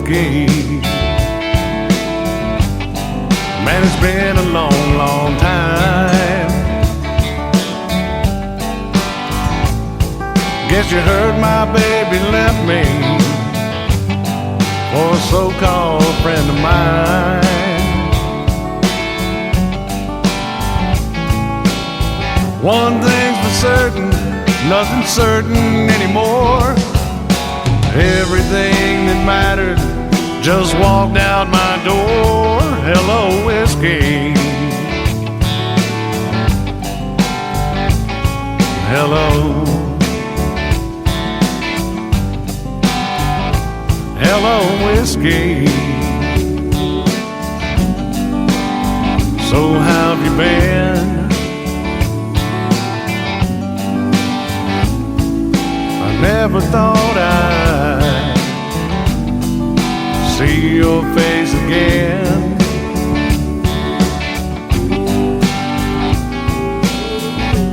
whiskey. Man, it's been a long, long time. Guess you heard my baby left me for a so-called friend of mine. One thing's for certain, nothing's certain anymore. Everything that mattered just walked out my door. Hello, whiskey. Hello. Hello, whiskey. So how have you been? I never thought I'd see your face again.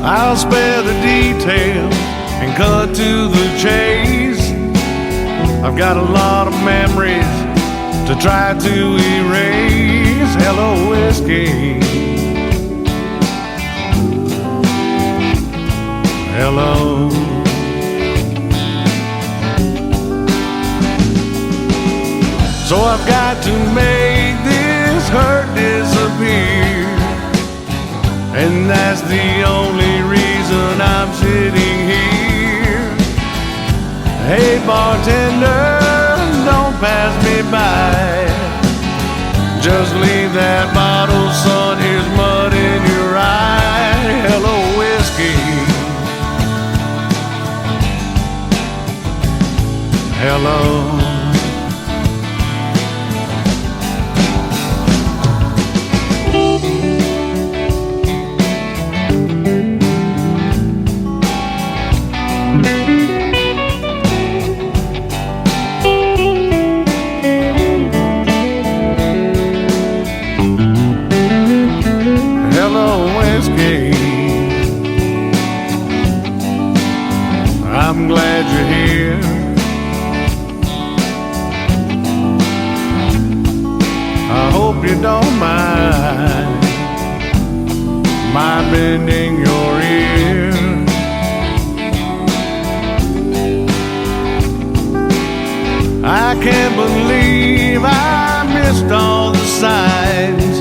I'll spare the details and cut to the chase. I've got a lot of memories to try to erase. Hello, whiskey. Hello. So I've got to make this hurt disappear, and that's the only reason I'm sitting here. Hey bartender, don't pass me by. Just leave that bottle, son, here's mud in your eye. Hello, whiskey. Hello. I'm glad you're here. I hope you don't mind my bending your ear. I can't believe I missed all the signs.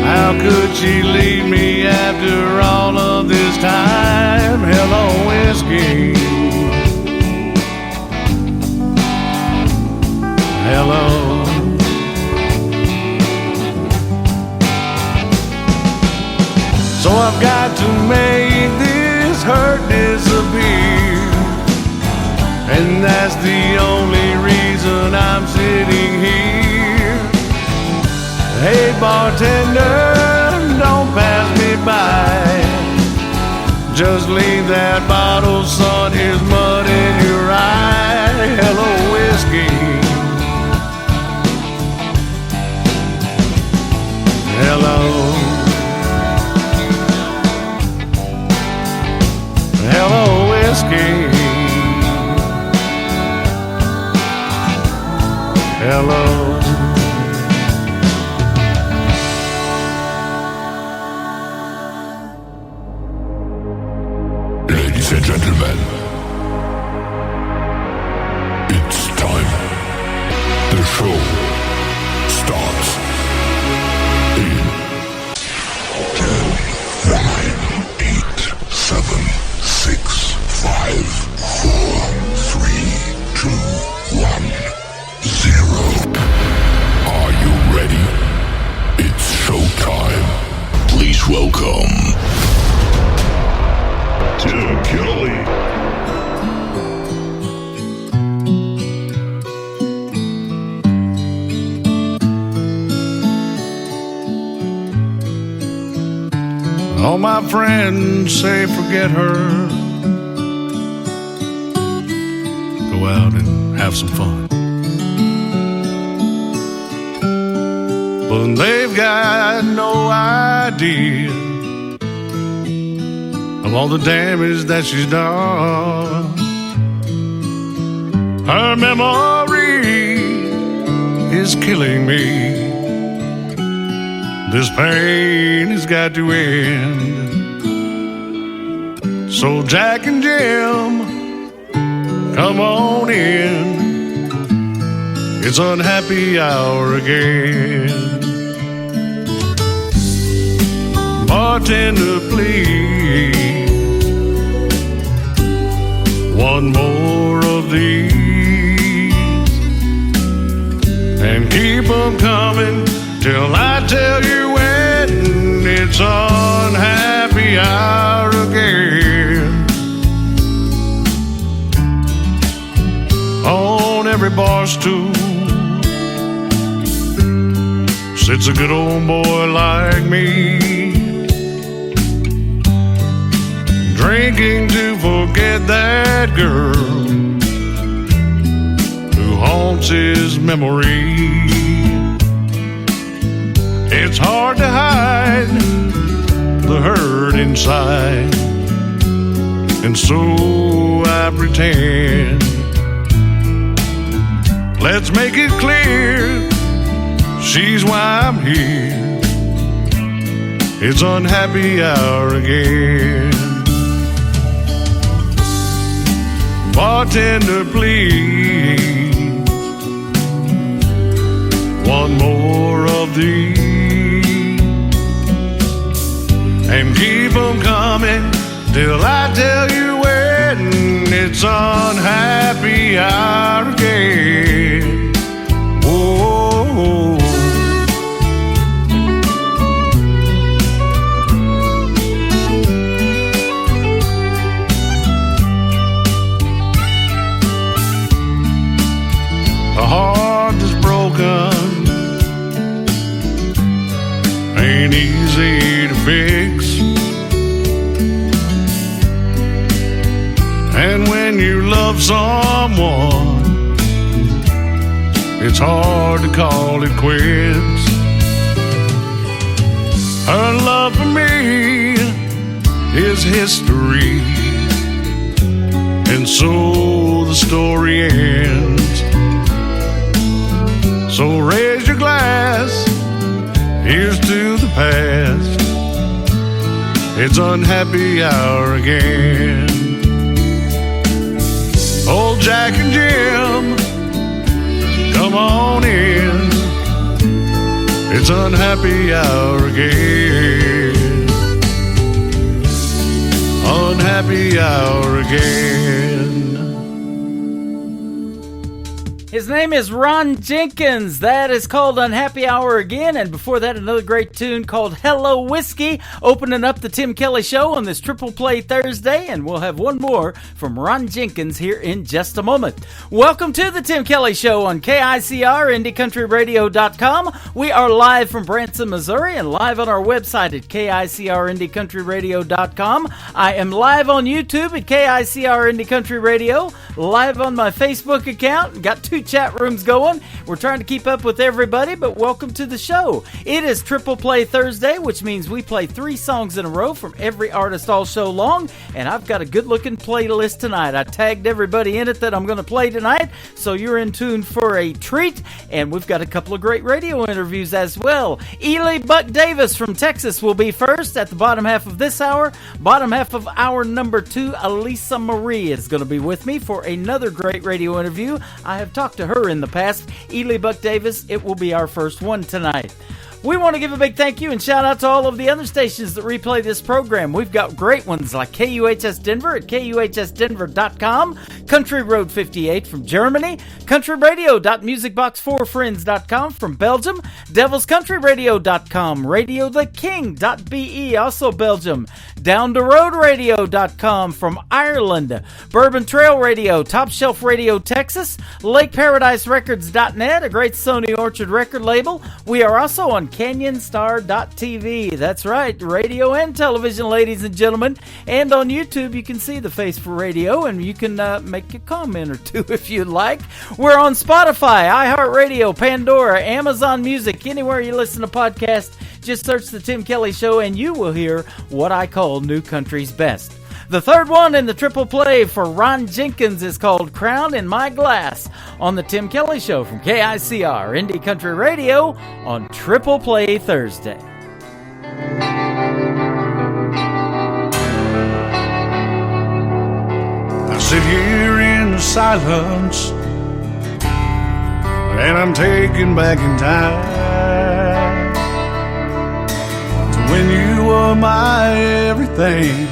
How could she leave me after all of this time? Hello, whiskey. Hello. So I've got to make this hurt disappear, and that's the only reason I'm sitting here. Hey bartender, don't pass me by. Just leave that bottle, son, here's mud in your eye. Hello, whiskey. Hello. Hello, whiskey. Hello. Ladies and gentlemen, it's time. The show starts in 10, 9, 8, 7, 6, 5, 4, 3, 2, 1, 0. Are you ready? It's showtime. Please welcome Tim Kelly. All my friends say forget her. Go out and have some fun. But they've got no idea of all the damage that she's done. Her memory is killing me. This pain has got to end. So Jack and Jim, come on in. It's unhappy hour again. Bartender, please, one more of these, and keep them coming till I tell you when. It's unhappy hour again. On every bar stool sits a good old boy like me, drinking to forget that girl who haunts his memory. It's hard to hide the hurt inside, and so I pretend. Let's make it clear, she's why I'm here. It's unhappy hour again. Bartender, please, one more of these, and keep them coming till I tell you when. It's unhappy hour again. Whoa. A heart that's broken ain't easy to fix. And when you love someone, it's hard to call it quits. Her love for me is history, and so the story ends. So raise your glass, here's to the past. It's unhappy hour again. Old Jack and Jim, come on in. It's unhappy hour again. Unhappy hour again. His name is Ron Jenkins. That is called Unhappy Hour again. And before that, another great tune called Hello Whiskey, opening up the Tim Kelly Show on this Triple Play Thursday. And we'll have one more from Ron Jenkins here in just a moment. Welcome to the Tim Kelly Show on KICR, IndieCountryRadio.com. We are live from Branson, Missouri, and live on our website at KICR, IndieCountryRadio.com. I am live on YouTube at KICR Indie Country Radio, live on my Facebook account. Got two chat rooms going. We're trying to keep up with everybody, but welcome to the show. It is Triple Play Thursday, which means we play 3 songs in a row from every artist all show long, and I've got a good-looking playlist tonight. I tagged everybody in it that I'm going to play tonight, so you're in tune for a treat, and we've got a couple of great radio interviews as well. Ely Buck Davis from Texas will be first at the bottom half of this hour. Bottom half of hour number 2, Elisa Marie is going to be with me for another great radio interview. I have talked to her in the past. Ely Buck Davis, it will be our first one tonight. We want to give a big thank you and shout out to all of the other stations that replay this program. We've got great ones like KUHS Denver at KUHSdenver.com, Country Road 58 from Germany, countryradio.musicbox4friends.com from Belgium, devilscountryradio.com, radiotheking.be, also Belgium, downtheroadradio.com from Ireland, Bourbon Trail Radio, Top Shelf Radio Texas, lakeparadiserecords.net, a great Sony Orchard record label. We are also on canyonstar.tv. That's right, radio and television, ladies and gentlemen. And on YouTube, you can see the face for radio, and you can make a comment or two if you'd like. We're on Spotify, iHeartRadio, Pandora, Amazon Music, anywhere you listen to podcasts. Just search The Tim Kelly Show, and you will hear what I call New Country's Best. The third one in the triple play for Ron Jenkins is called Crown in My Glass. on The Tim Kelly Show from KICR Indie Country Radio on Triple Play Thursday. I sit here in the silence, and I'm taken back in time to when you were my everything.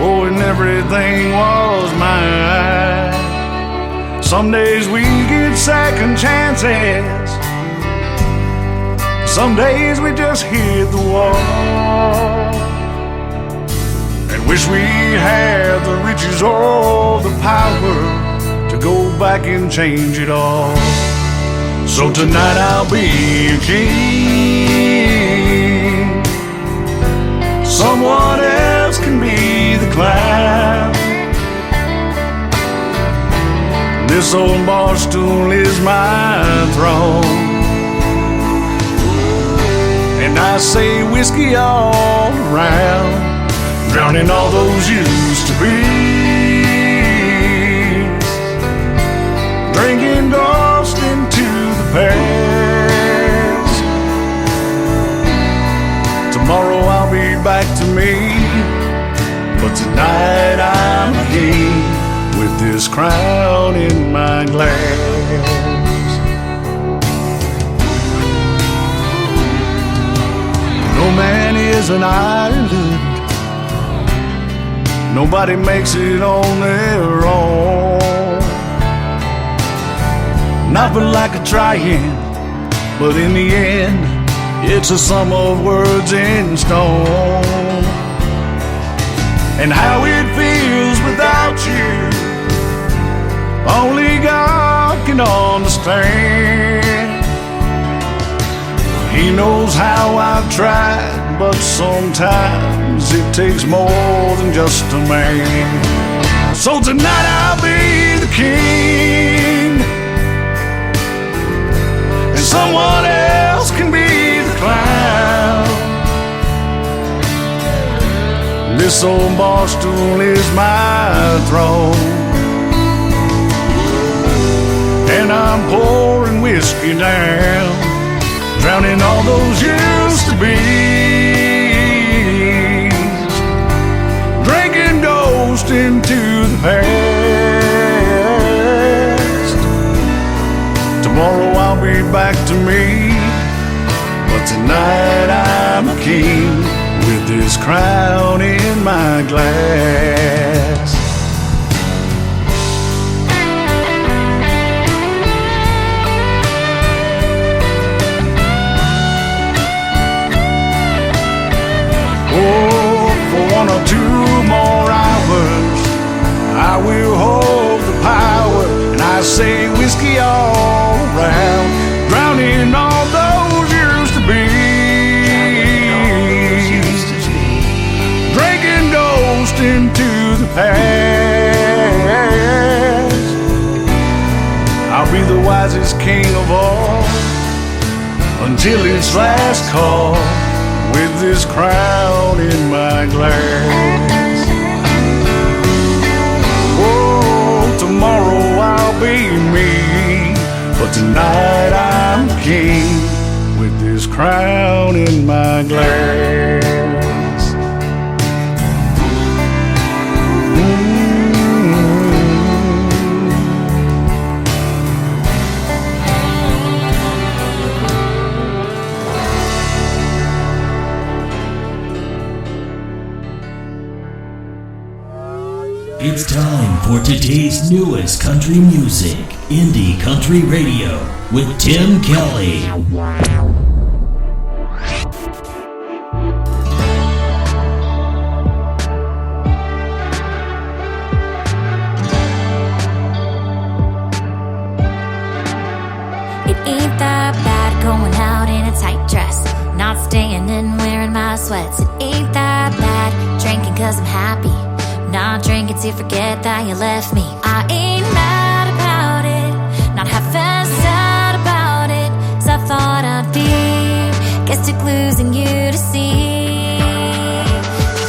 Oh, and everything was mine. Some days we get second chances, some days we just hit the wall and wish we had the riches or the power to go back and change it all. So tonight I'll be a king, someone else can be the clown. This old bar stool is my throne, and I say whiskey all around, drowning all those used to be, drinking ghost into the past. Tomorrow I'll be back to me, but tonight I'm a king with this crown in my glass. No man is an island, nobody makes it on their own. Nothing like a trying, but in the end, it's a sum of words in stone. And how it feels without you, only God can understand. He knows how I've tried, but sometimes it takes more than just a man. So tonight I'll be the king, and someone else can be the clown. This old bar stool is my throne, and I'm pouring whiskey down, drowning all those used to be, drinking ghost into the past. Tomorrow I'll be back to me, but tonight I'm a king with this crown in my glass. Oh, for 1 or 2 more hours, I will hold the power, and I say whiskey all around, drowning all those used to be, drinking ghost into the past. I'll be the wisest king of all until it's last call, with this crown in my glass. Oh, tomorrow I'll be me, but tonight I'm king with this crown in my glass. It's time for today's newest country music, Indie Country Radio, with Tim Kelly. It ain't that bad going out in a tight dress, not staying in wearing my sweats. It ain't that bad drinking 'cause I'm happy, not drinking to forget that you left me. I ain't mad about it, not half as sad about it as I thought I'd be. Guess took losing you to see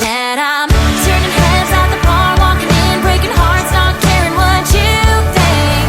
that I'm turning heads at the bar, walking in, breaking hearts, not caring what you think.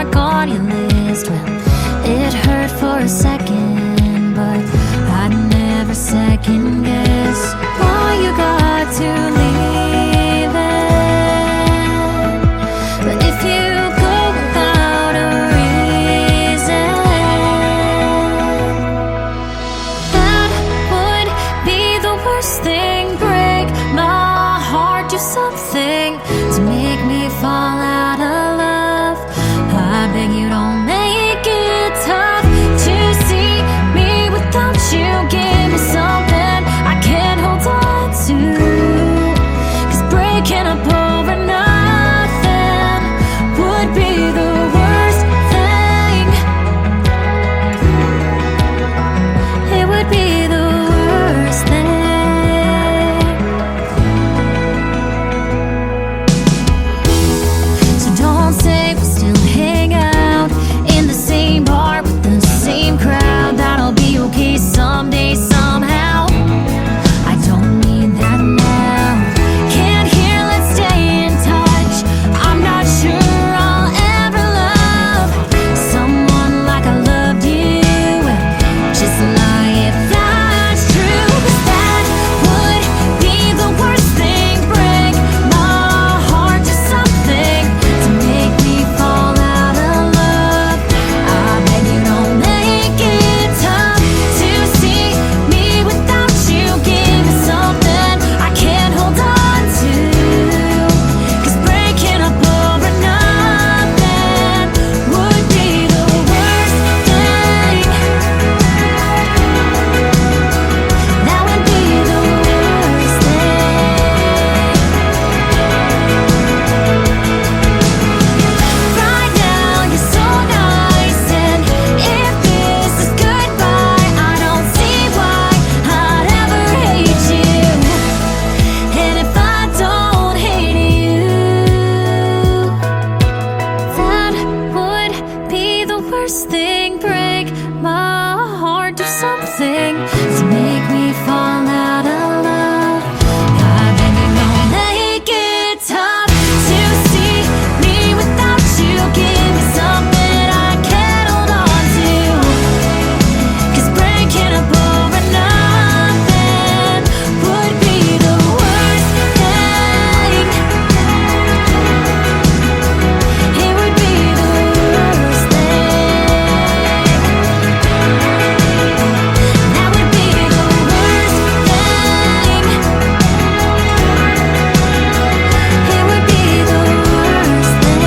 mark on your list. Well, it hurt for a second, but I'd never second guess why you got to leave it. But if you go without a reason, that would be the worst thing. Break my heart, do something to make me fall out of love. I beg you, don't make it tough to see me without you. Give me something I can't hold on to, 'cause breaking up over nothing would be the worst thing. It would be the worst thing. So don't say we'll still hang out in the same bar with the same crowd. That'll be okay someday, somehow. I don't need that now. Can't hear, let's stay in touch. I'm not sure I'll ever love someone like I loved you. Just lie if that's true, 'cause that would be the worst thing. Break my heart to something to make me fall out of love. I beg you, don't make it tough to see me without you. Give me something I can't hold on to, 'cause breaking up over nothing would be the worst thing. That would be the worst thing. Right now you're so nice, and if this is goodbye, I don't see why I'd ever hate you. And if I don't hate you, that would be the worst thing. Break my heart, do something to make me fall out of love. I beg you, don't make it tough to see me without you. Give me something I can't hold on to, 'cause breaking up over nothing would be the worst thing. It would be the worst thing. That would be the worst thing. It would be the worst thing.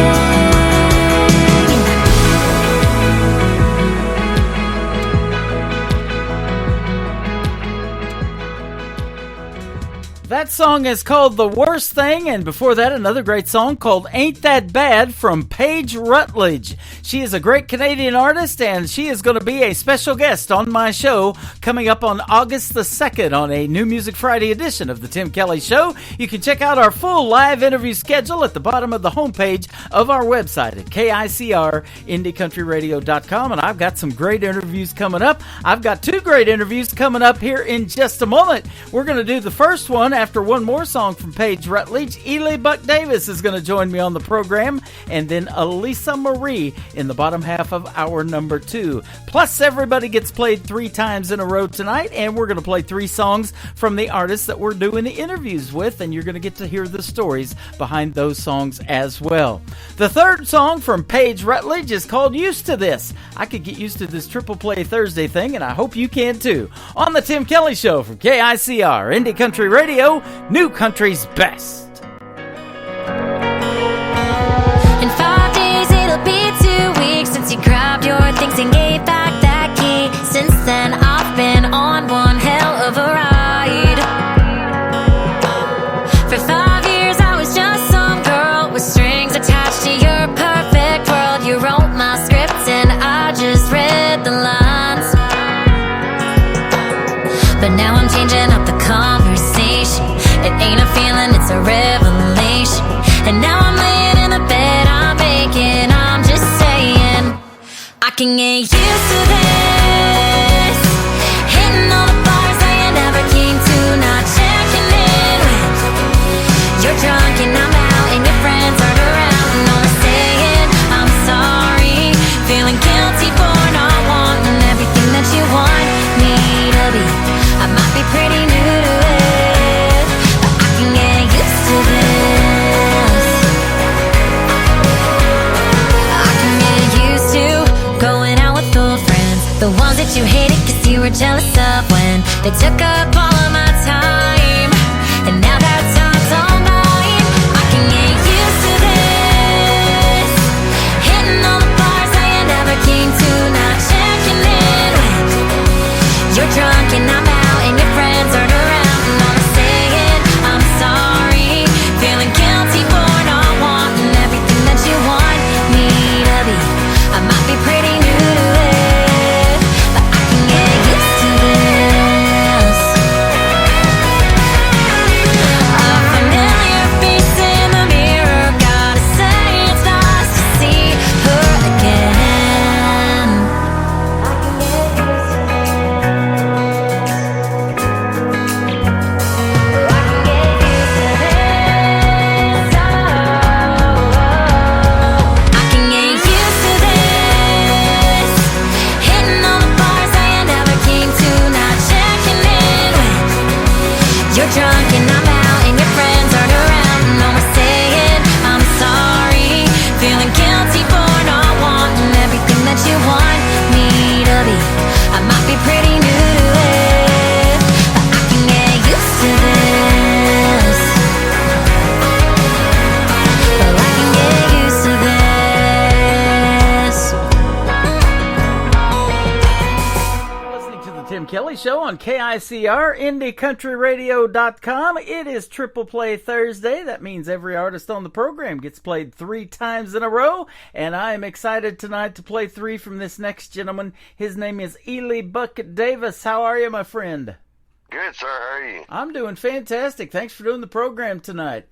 That song is called The Worst Thing, and before that, another great song called Ain't That Bad from Paige Rutledge. She is a great Canadian artist, and she is going to be a special guest on my show coming up on August the 2nd on a New Music Friday edition of The Tim Kelly Show. You can check out our full live interview schedule at the bottom of the homepage of our website at KICR-IndieCountryRadio.com, and I've got some great interviews coming up. I've got two great interviews coming up here in just a moment. We're going to do the first one after one more song from Paige Rutledge. Ely Buck Davis is going to join me on the program, and then Elisa Marie in the bottom half of hour number 2. Plus, everybody gets played 3 times in a row tonight, and we're going to play 3 songs from the artists that we're doing the interviews with, and you're going to get to hear the stories behind those songs as well. The third song from Paige Rutledge is called Used to This. I could get used to this Triple Play Thursday thing, and I hope you can too. On the Tim Kelly Show from KICR, Indie Country Radio, New Country's Best. In 5 days it'll be 2 weeks since you grabbed your things and gave back that key. Since then I've been on one hell of a ride. For 5 years I was just some girl with strings attached to your perfect world. You wrote my script and I just read the lines. But now I'm changing up the conversation. It ain't a feeling, it's a revelation. And now I'm laying in the bed I'm making. I'm just saying I can get used to this. Hitting all the bars that you never came to. Not checking in when you're drunk and I'm out and your friends aren't around. And I'm saying I'm sorry knows that you hate it cause you were jealous of when they took up all of my time. And now that time's all mine. I can get used to this. Hitting all the bars I never came to. Not checking in when you're drunk and I'm out and your friends aren't around. And all I'm saying, I'm sorry. Feeling guilty for not wanting everything that you want me to be. I might be pretty new to it, but I can get used to this. A familiar face in the mirror, gotta say it's nice to see her again. I can get used to this. I can get used to this. Oh, I can get used to this. Hitting all the bars I never came to. Not checking in when you're drunk and I'm out and your friends aren't around. And all I'm saying, I'm sorry. Feeling guilty for not wanting everything that you want me to be. I might be pretty new to it, but I can get used to this. But I can get used to this. Listening to the Tim Kelly Show on KICR, IndieCountryRadio.com. It is Triple Play Thursday. That means every artist on the program gets played 3 times in a row, and I am excited tonight to play 3 from this next gentleman. His name is Ely Bucket Davis. How are you, my friend? Good, sir. How are you? I'm doing fantastic. Thanks for doing the program tonight.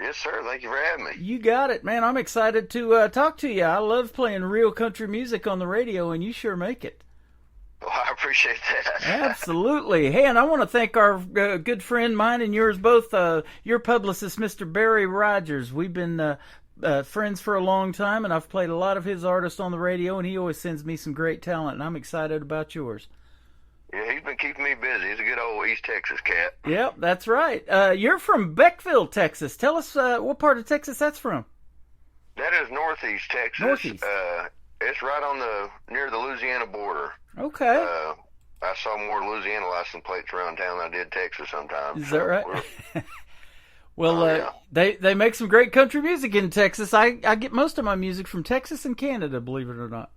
Yes, sir. Thank you for having me. You got it, man. I'm excited to talk to you. I love playing real country music on the radio, and you sure make it. Well, I appreciate that. Absolutely. Hey, and I want to thank our good friend, mine and yours both, your publicist, Mr. Barry Rogers. We've been friends for a long time, and I've played a lot of his artists on the radio, and he always sends me some great talent, and I'm excited about yours. Yeah, he's been keeping me busy. He's a good old East Texas cat. Yep, that's right. You're from Beckville, Texas. Tell us what part of Texas that's from. That is Northeast Texas. Northeast. It's right on near the Louisiana border. Okay. I saw more Louisiana license plates around town than I did Texas sometimes. Is that right? Well, yeah. they make some great country music in Texas. I get most of my music from Texas and Canada, believe it or not.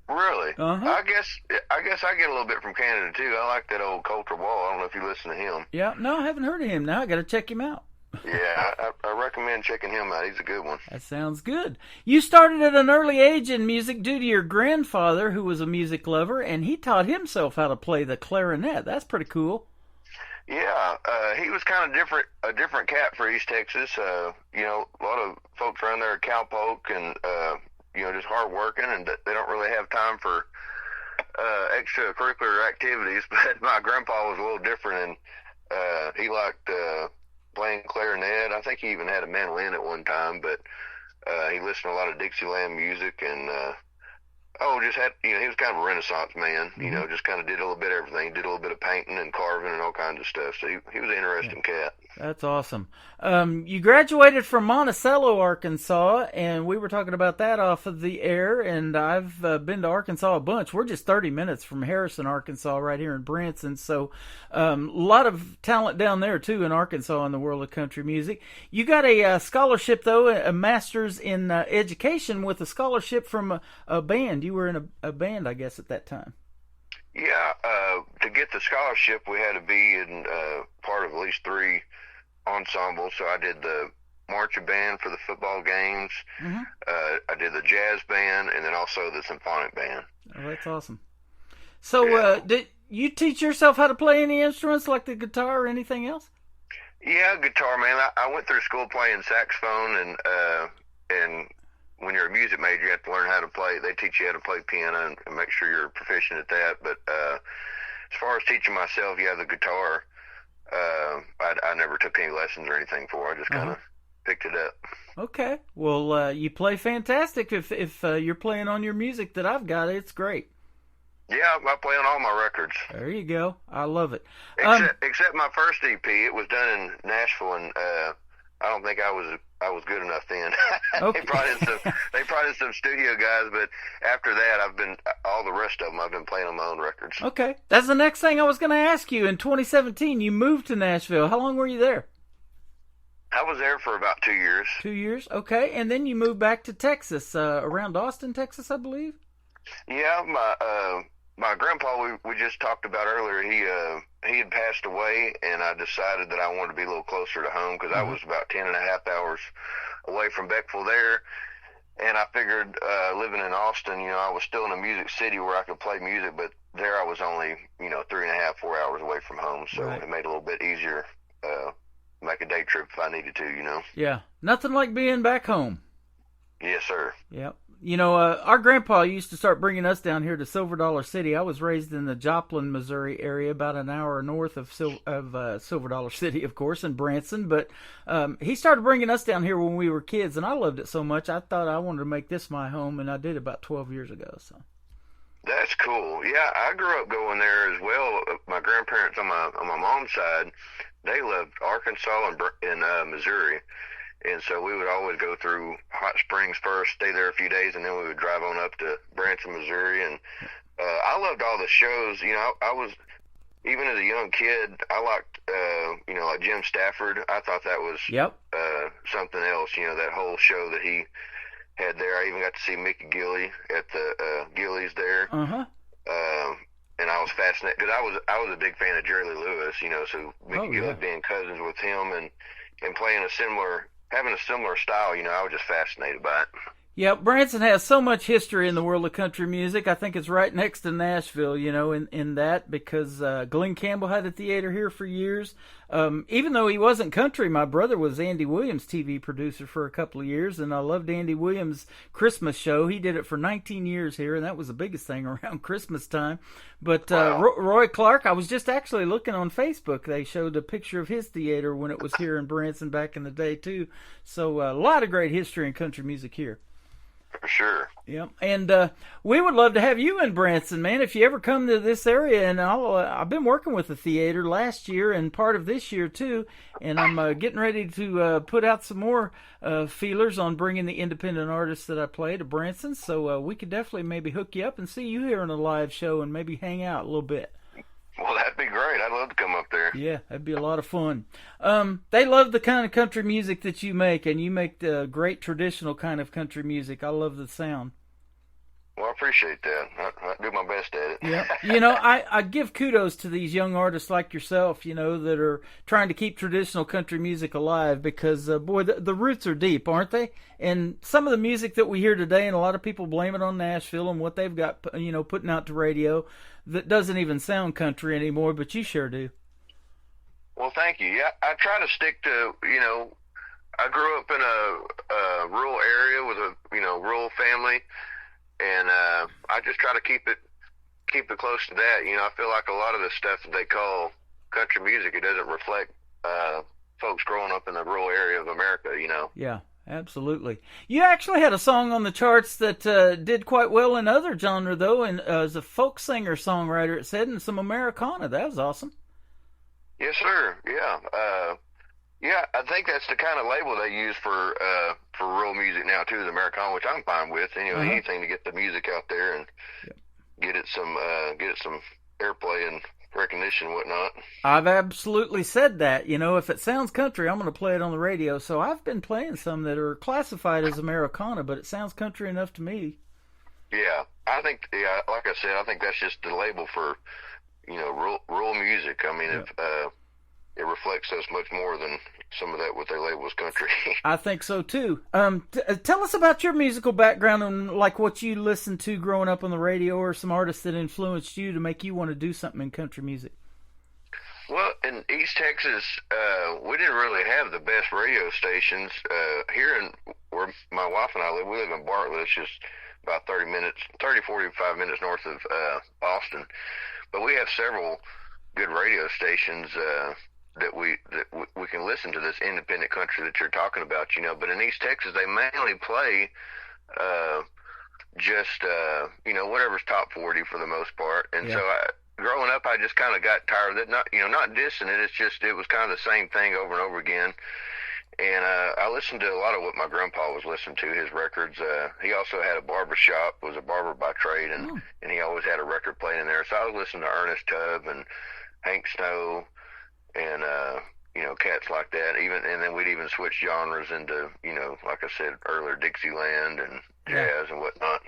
Really? Uh-huh. I guess I get a little bit from Canada too. I like that old Coulter Ball. I don't know if you listen to him. Yeah, no, I haven't heard of him. Now I got to check him out. Yeah, I recommend checking him out. He's a good one. That sounds good. You started at an early age in music due to your grandfather, who was a music lover, and he taught himself how to play the clarinet. That's pretty cool. Yeah, he was kind of a different cat for East Texas. You know, a lot of folks around there are cowpoke and you know, just hard working, and they don't really have time for extracurricular activities. But my grandpa was a little different, and he liked playing clarinet. I think he even had a mandolin at one time, but he listened to a lot of Dixieland music, and just had, you know, he was kind of a Renaissance man. You know, just kind of did a little bit of everything. Did a little bit of painting and carving and all kinds of stuff. So he was an interesting cat. That's awesome. You graduated from Monticello, Arkansas, and we were talking about that off of the air, and I've been to Arkansas a bunch. We're just 30 minutes from Harrison, Arkansas, right here in Branson, so a lot of talent down there, too, in Arkansas in the world of country music. You got a scholarship, though, a master's in education with a scholarship from a band. You were in a band, I guess, at that time. Yeah, to get the scholarship, we had to be in part of at least 3 ensembles. So I did the marching band for the football games. I did the jazz band, and then also the symphonic band. Oh, that's awesome. So did you teach yourself how to play any instruments like the guitar or anything else? Yeah, guitar, man. I went through school playing saxophone, and when you're a music major, you have to learn how to play. They teach you how to play piano and make sure you're proficient at that. But as far as teaching myself, yeah, the guitar, I never took any lessons or anything for it. I just kind of picked it up. Okay. Well, you play fantastic. If you're playing on your music that I've got, it's great. Yeah, I play on all my records. There you go. I love it. Except my first EP. It was done in Nashville, and I don't think I was good enough then. Okay. They brought in some studio guys, but after that, all the rest of them I've been playing on my own records. Okay, that's the next thing I was going to ask you. In 2017, you moved to Nashville. How long were you there? I was there for about 2 years. 2 years, okay, and then you moved back to Texas, around Austin, Texas, I believe. Yeah, my grandpa we just talked about earlier. He had passed away, and I decided that I wanted to be a little closer to home because I was about 10.5 hours away from Beckville there. And I figured living in Austin, I was still in a music city where I could play music, but there I was only 3.5, 4 hours away from home, so Right. it made it a little bit easier. Make a day trip if I needed to. Yeah, nothing like being back home. Yes, sir. Yep. Our grandpa used to start bringing us down here to Silver Dollar City. I was raised in the Joplin, Missouri area, about an hour north of Silver Dollar City, of course, in Branson. But he started bringing us down here when we were kids, and I loved it so much I thought I wanted to make this my home, and I did about 12 years ago. So. That's cool. Yeah, I grew up going there as well. My grandparents on my mom's side, they loved Arkansas and Missouri. And so we would always go through Hot Springs first, stay there a few days, and then we would drive on up to Branson, Missouri. And I loved all the shows. I was, even as a young kid, I liked, like Jim Stafford. I thought that was something else, that whole show that he had there. I even got to see Mickey Gilley at the Gilley's there. Uh-huh. And I was fascinated because I was a big fan of Jerry Lee Lewis, so Mickey Gilley being cousins with him and playing having a similar style, I was just fascinated by it. Yeah, Branson has so much history in the world of country music. I think it's right next to Nashville, in that, because Glenn Campbell had a theater here for years. Even though he wasn't country, my brother was Andy Williams' TV producer for a couple of years, and I loved Andy Williams' Christmas show. He did it for 19 years here, and that was the biggest thing around Christmas time. But Wow. Roy Clark, I was just actually looking on Facebook. They showed a picture of his theater when it was here in Branson back in the day, too. So a lot of great history in country music here. For sure. Yeah, and we would love to have you in Branson, man. If you ever come to this area, and I've been working with the theater last year and part of this year too, and I'm getting ready to put out some more feelers on bringing the independent artists that I play to Branson. So we could definitely maybe hook you up and see you here in a live show and maybe hang out a little bit. Well, that'd be great. I'd love to come up there. Yeah, that'd be a lot of fun. They love the kind of country music that you make, and you make the great traditional kind of country music. I love the sound. Well, I appreciate that. I do my best at it. Yeah, I give kudos to these young artists like yourself, that are trying to keep traditional country music alive because, boy, the roots are deep, aren't they? And some of the music that we hear today, and a lot of people blame it on Nashville and what they've got, putting out to radio, that doesn't even sound country anymore, but you sure do. Well, thank you. Yeah, I try to stick to, I grew up in a rural area with a, rural family, and I just try to keep it close to that. I feel like a lot of the stuff that they call country music, it doesn't reflect folks growing up in the rural area of America, Yeah, absolutely. You actually had a song on the charts that did quite well in other genre, though, and as a folk singer-songwriter, it said, and some Americana. That was awesome. Yes, sir. Yeah. Yeah, I think that's the kind of label they use for rural music now too, is Americana, which I'm fine with. Anything to get the music out there and get it some airplay and recognition and whatnot. I've absolutely said that. If it sounds country, I'm going to play it on the radio. So I've been playing some that are classified as Americana, but it sounds country enough to me. Yeah, I think. Yeah, like I said, I think that's just the label for rural music. I mean, it reflects us much more than some of that what they label as country. I think so too. Tell us about your musical background and like what you listened to growing up on the radio, or some artists that influenced you to make you want to do something in country music. Well, in East Texas, we didn't really have the best radio stations. Here in where my wife and I live, we live in Bartlett. It's just about 45 minutes north of Austin. But we have several good radio stations that we can listen to this independent country that you're talking about, But in East Texas, they mainly play just whatever's top 40 for the most part. And so growing up, I just kind of got tired of it. Not dissing it. It's just it was kind of the same thing over and over again. And I listened to a lot of what my grandpa was listening to, his records. He also had a barber shop, was a barber by trade, and he always had a record playing in there. So I was listening to Ernest Tubb and Hank Snow and, cats like that. And then we'd even switch genres into, like I said earlier, Dixieland and jazz and whatnot.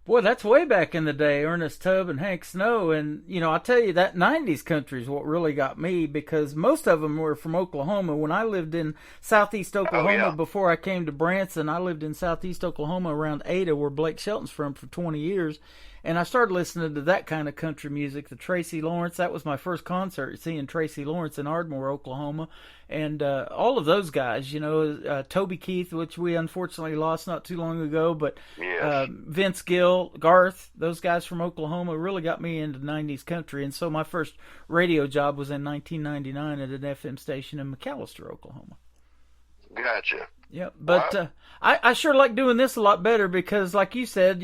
Boy, that's way back in the day, Ernest Tubb and Hank Snow. And, I tell you, that 90s country is what really got me, because most of them were from Oklahoma. When I lived in southeast Oklahoma before I came to Branson, I lived in southeast Oklahoma around Ada, where Blake Shelton's from, for 20 years. And I started listening to that kind of country music, the Tracy Lawrence. That was my first concert, seeing Tracy Lawrence in Ardmore, Oklahoma. And all of those guys, Toby Keith, which we unfortunately lost not too long ago, but Vince Gill, Garth, those guys from Oklahoma really got me into 90s country. And so my first radio job was in 1999 at an FM station in McAllister, Oklahoma. Gotcha. Yeah, but I sure like doing this a lot better because, like you said,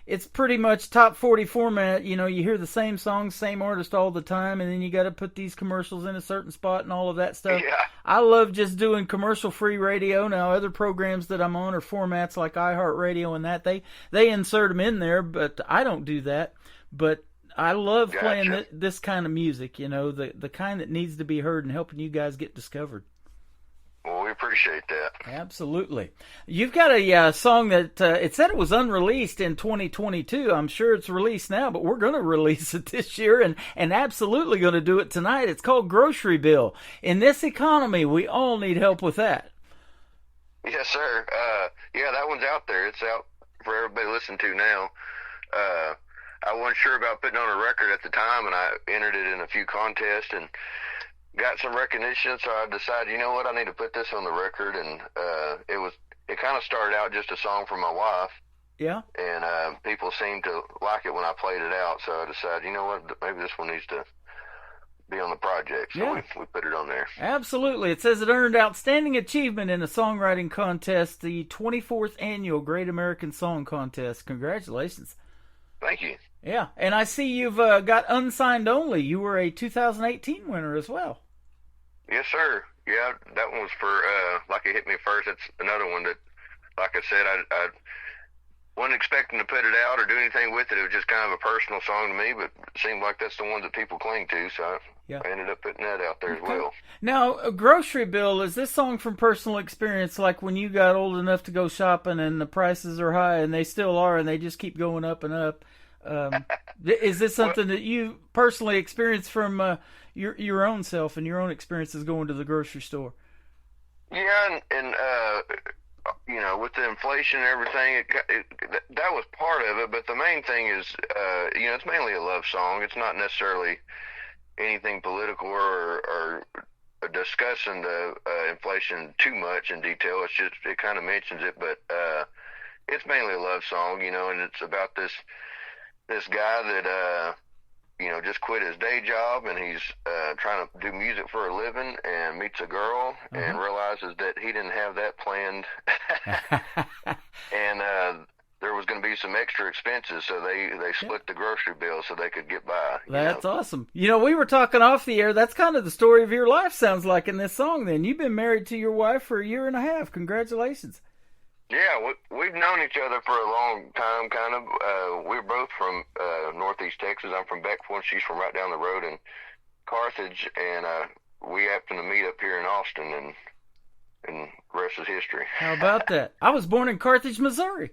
it's pretty much top 40 format. You hear the same songs, same artist all the time, and then you got to put these commercials in a certain spot and all of that stuff. Yeah. I love just doing commercial-free radio. Now, other programs that I'm on are formats like iHeartRadio and that. They insert them in there, but I don't do that. But I love playing this kind of music, the kind that needs to be heard and helping you guys get discovered. Well, we appreciate that. Absolutely. You've got a song that it said it was unreleased in 2022. I'm sure it's released now, but we're going to release it this year and absolutely going to do it tonight. It's called Grocery Bill. In this economy, we all need help with that. Yes, sir. That one's out there. It's out for everybody to listen to now. I wasn't sure about putting on a record at the time, and I entered it in a few contests and got some recognition, so I decided, I need to put this on the record, and it kind of started out just a song for my wife. Yeah. And people seemed to like it when I played it out, so I decided, maybe this one needs to be on the project, so we put it on there. Absolutely. It says it earned outstanding achievement in a songwriting contest, the 24th annual Great American Song Contest. Congratulations. Thank you. Yeah, and I see you've got Unsigned Only. You were a 2018 winner as well. Yes, sir. Yeah, that one was for Like It Hit Me First. That's another one that, like I said, I wasn't expecting to put it out or do anything with it. It was just kind of a personal song to me, but it seemed like that's the one that people cling to, so I ended up putting that out there as well. Now, a Grocery Bill, is this song from personal experience, like when you got old enough to go shopping and the prices are high, and they still are, and they just keep going up and up? Is this something that you personally experienced from your own self and your own experiences going to the grocery store? Yeah, and with the inflation and everything, that was part of it. But the main thing is, it's mainly a love song. It's not necessarily anything political or discussing the inflation too much in detail. It's just, it kind of mentions it, but it's mainly a love song, and it's about this guy that just quit his day job, and he's trying to do music for a living, and meets a girl and realizes that he didn't have that planned, and there was going to be some extra expenses, so they split the grocery bill so they could get by. That's awesome. We were talking off the air. That's kind of the story of your life, sounds like, in this song. Then you've been married to your wife for 1.5 years. Congratulations. Yeah, we've known each other for a long time, kind of. We're both from northeast Texas. I'm from Beckville, and she's from right down the road in Carthage, and we happened to meet up here in Austin, and the rest is history. How about that? I was born in Carthage, Missouri.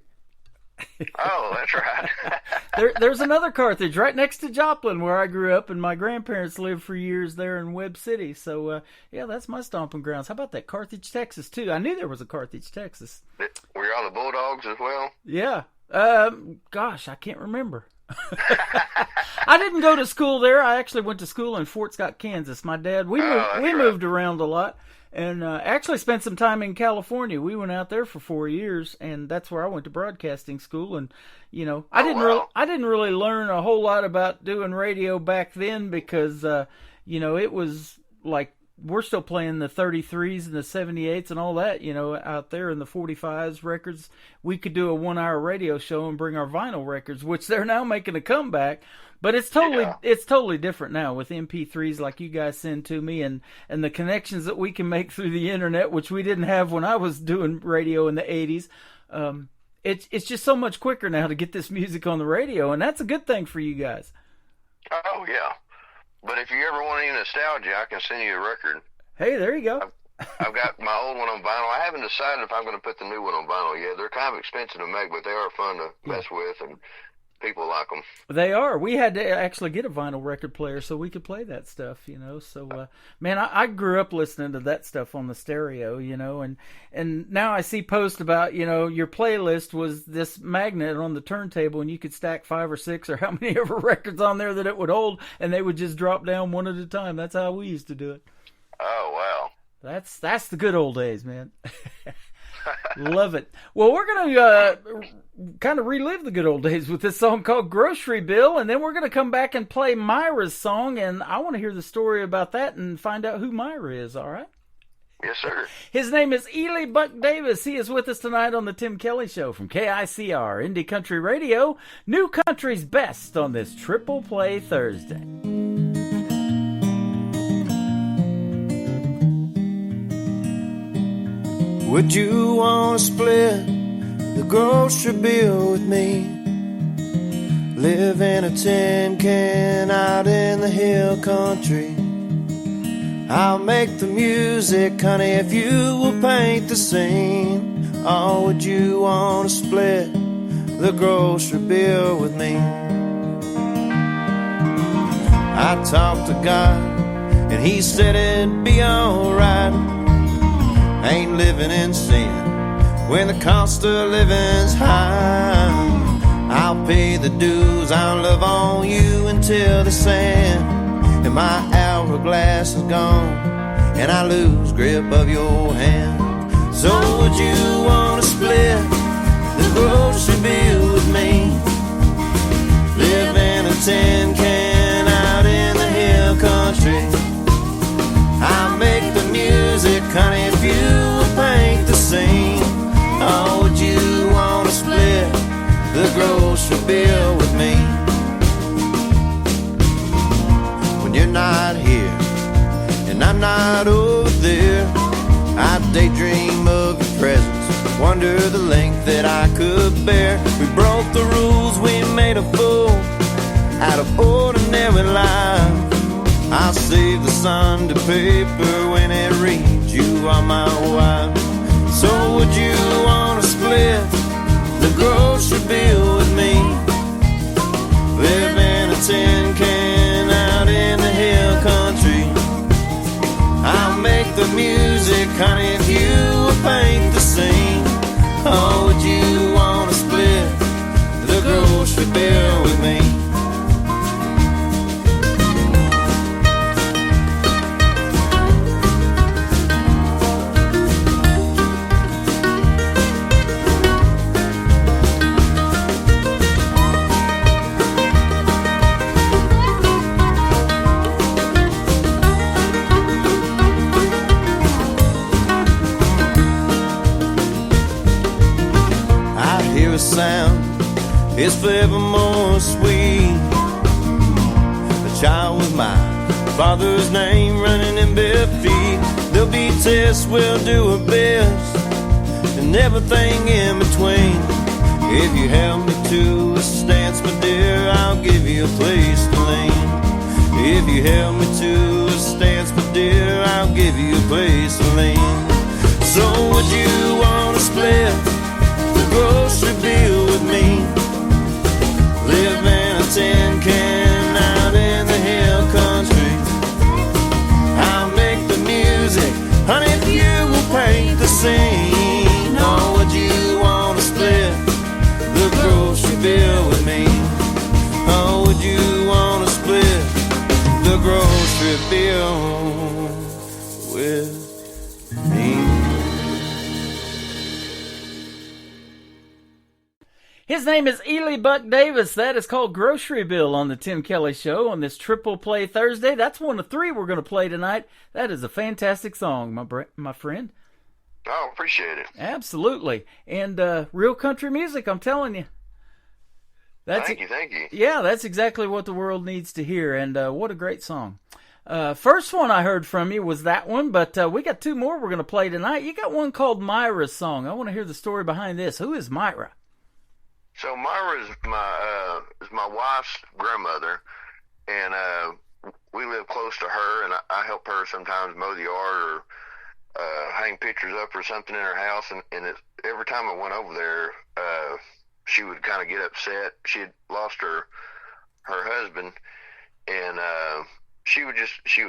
Oh, that's right. There's another Carthage right next to Joplin where I grew up, and my grandparents lived for years there in Webb City. So, that's my stomping grounds. How about that? Carthage, Texas, too. I knew there was a Carthage, Texas. Were y'all the Bulldogs as well? Yeah. Gosh, I can't remember. I didn't go to school there. I actually went to school in Fort Scott, Kansas. My dad, we moved around a lot. And actually spent some time in California. We went out there for 4 years, and that's where I went to broadcasting school. And I didn't really learn a whole lot about doing radio back then because it was like we're still playing the 33s and the 78s and all that, out there in the 45s records. We could do a 1-hour radio show and bring our vinyl records, which they're now making a comeback. But it's totally different now with MP3s like you guys send to me, and the connections that we can make through the internet, which we didn't have when I was doing radio in the 80s. It's just so much quicker now to get this music on the radio, and that's a good thing for you guys. Oh, yeah. But if you ever want any nostalgia, I can send you a record. Hey, there you go. I've got my old one on vinyl. I haven't decided if I'm going to put the new one on vinyl yet. They're kind of expensive to make, but they are fun to mess with, and people like them. They are. We had to actually get a vinyl record player so we could play that stuff, So, man, I grew up listening to that stuff on the stereo, and now I see posts about, your playlist was this magnet on the turntable, and you could stack 5 or 6 or how many ever records on there that it would hold, and they would just drop down one at a time. That's how we used to do it. Oh, wow. That's the good old days, man. Love it. Well, we're going to kind of relive the good old days with this song called Grocery Bill, and then we're going to come back and play Myra's song, and I want to hear the story about that and find out who Myra is, all right? Yes, sir. His name is Ely Buck Davis. He is with us tonight on the Tim Kelly Show from KICR, Indie Country Radio, New Country's Best on this Triple Play Thursday. Would you want to split the grocery bill with me? Live in a tin can out in the hill country. I'll make the music, honey, if you will paint the scene. Or would you want to split the grocery bill with me? I talked to God and he said it'd be alright. Ain't living in sin when the cost of living's high. I'll pay the dues, I'll love on you until the sand and my hourglass is gone and I lose grip of your hand. So would you want to split the grocery bill with me? Live in a tin can out in the hill country. I'll make the music, honey, if you will paint the scene. Or would you want to split the grocery bill with me? When you're not here and I'm not over there, I daydream of your presence, wonder the length that I could bear. We broke the rules, we made a fool out of ordinary life. I'll save the Sunday paper when it reads you are my wife. So would you want to split the grocery bill with me? Live in a tin can out in the hill country. I'll make the music, honey, if you will paint the scene. Or would you want to split the grocery bill with me? Sound is forevermore sweet. A child with my father's name running in bare feet. There'll be tests, we'll do our best, and everything in between. If you help me to a stance, my dear, I'll give you a place to lean. If you help me to a stance, my dear, I'll give you a place to lean. So would you want to split the grocery bill with me? Live in a tin can out in the hill country. I'll make the music, honey, if you will paint the scene. Or would you want to split the grocery bill with me? Or would you want to split the grocery bill with me? His name is Ely Buck Davis. That is called Grocery Bill on the Tim Kelly Show on this Triple Play Thursday. That's one of three we're going to play tonight. That is a fantastic song, my friend. Oh, appreciate it. Absolutely. And real country music, I'm telling you. Thank you. Yeah, that's exactly what the world needs to hear, and what a great song. First one I heard from you was that one, but we got two more we're going to play tonight. You got one called Myra's Song. I want to hear the story behind this. Who is Myra? So Myra is my wife's grandmother, and we live close to her, and I help her sometimes mow the yard or hang pictures up or something in her house, and every time I went over there, she would kind of get upset. She had lost her husband, and she would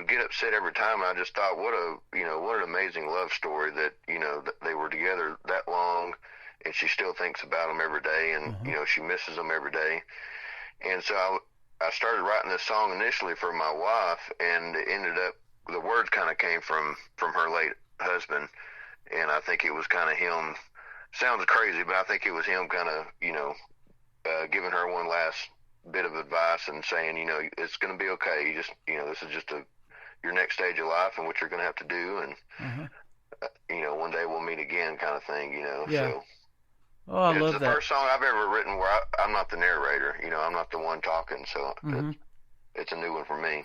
get upset every time. And I just thought, what an amazing love story that that they were together that long, and she still thinks about them every day, and she misses them every day. And so I started writing this song initially for my wife, and it ended up the words kind of came from her late husband, and I think it was kind of him. Sounds crazy, but I think it was him kind of, giving her one last bit of advice and saying, it's going to be okay. You just, this is just your next stage of life and what you're going to have to do. And, one day we'll meet again kind of thing, Yeah. So Oh, I love that. It's the first song I've ever written where I'm not the narrator, I'm not the one talking. So it's a new one for me.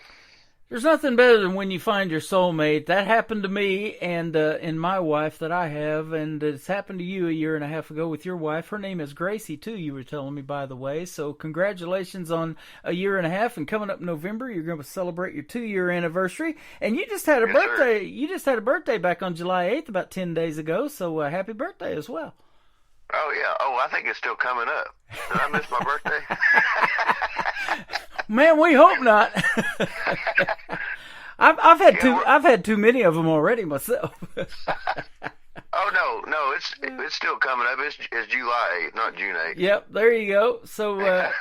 There's nothing better than when you find your soulmate. That happened to me and my wife that I have, and it's happened to you a year and a half ago with your wife. Her name is Gracie, too, you were telling me, by the way. So congratulations on a year and a half, and coming up November, you're going to celebrate your 2-year anniversary. And you just had a birthday. Sir. You just had a birthday back on July 8th, about 10 days ago, so happy birthday as well. Oh, yeah. Oh, I think it's still coming up. Did I miss my birthday? Man, we hope not. I've had too many of them already myself. Oh no, it's still coming up. It's July 8th, not June 8th. Yep, there you go. So